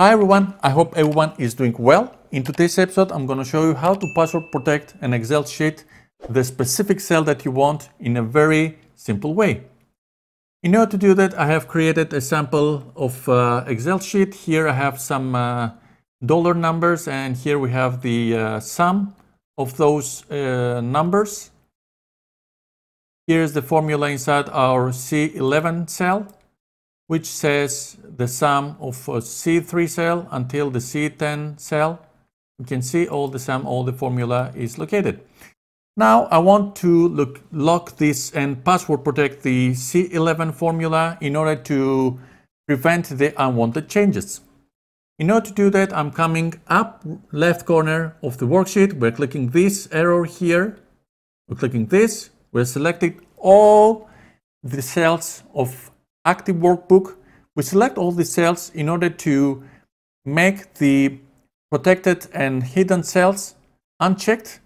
Hi everyone, I hope everyone is doing well. In today's episode, I'm going to show you how to password protect an Excel sheet, the specific cell that you want in a very simple way. In order to do that, I have created a sample of Excel sheet. Here I have some dollar numbers, and here we have the sum of those numbers. Here's the formula inside our C11 cell, which says the sum of C3 cell until the C10 cell. You can see all the sum, all the formula is located. Now I want to lock this and password protect the C11 formula in order to prevent the unwanted changes. In order to do that, I'm coming up left corner of the worksheet. We're clicking this arrow here. We're clicking this. We're selecting all the cells of active workbook. We select all the cells in order to make the protected and hidden cells unchecked,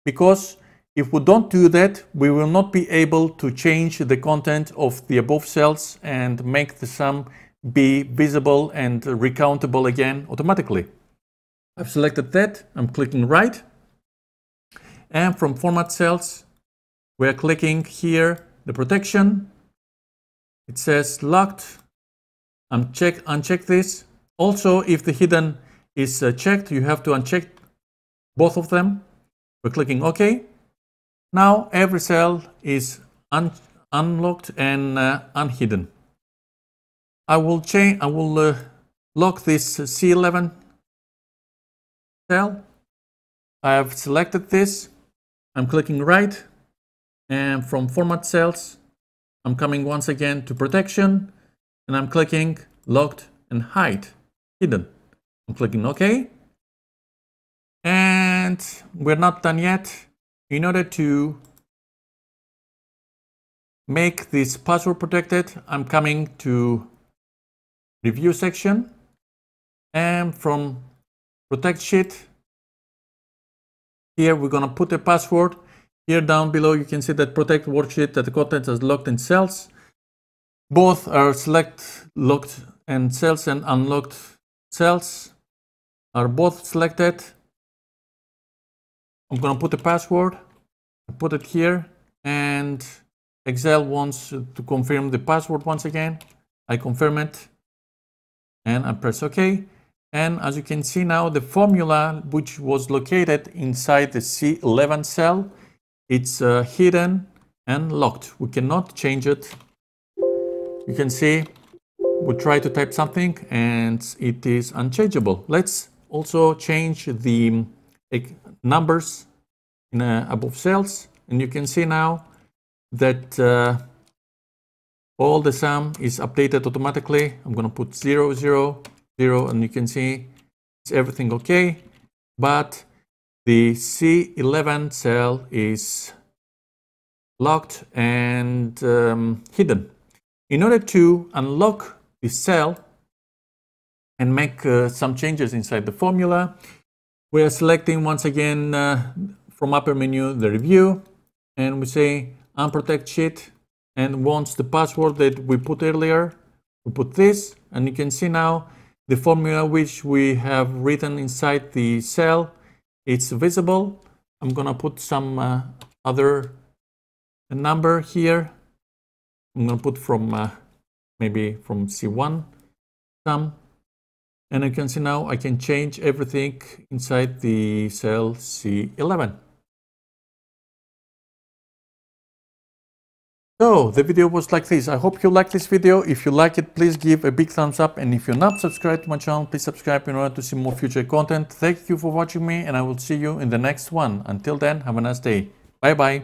because if we don't do that, we will not be able to change the content of the above cells and make the sum be visible and recountable again automatically. I've selected that. I'm clicking right. And from Format Cells, we're clicking here the protection. It says locked. Uncheck this. Also, if the hidden is checked, you have to uncheck both of them. We're clicking OK. Now every cell is unlocked and unhidden. I will lock this C11 cell. I have selected this. I'm clicking right, and from Format Cells, I'm coming once again to Protection, and I'm clicking Locked and Hide, Hidden. I'm clicking OK. And we're not done yet. In order to make this password protected, I'm coming to Review section, and from Protect Sheet, here we're going to put a password. Here down below you can see that Protect Worksheet, that the content is locked in cells. Both are select locked and cells and unlocked cells are both selected. I'm going to put a password, put it here, and Excel wants to confirm the password once again. I confirm it and I press OK. And as you can see now, the formula which was located inside the C11 cell, it's hidden and locked. We cannot change it. You can see we try to type something and it is unchangeable. Let's also change the numbers in above cells, and you can see now that all the sum is updated automatically. I'm going to put 0, 0, 0, and you can see it's everything okay, but the C11 cell is locked and hidden. In order to unlock the cell and make some changes inside the formula, we are selecting once again from upper menu the Review, and we say Unprotect Sheet, and once the password that we put earlier, we put this, and you can see now the formula which we have written inside the cell, it's visible. I'm gonna put some other number here. I'm gonna put from maybe from C1 sum, and you can see now I can change everything inside the cell C11. So the video was like this. I hope you like this video. If you like it, please give a big thumbs up, and if you're not subscribed to my channel, please subscribe in order to see more future content. Thank you for watching me, and I will see you in the next one. Until then, have a nice day. Bye bye.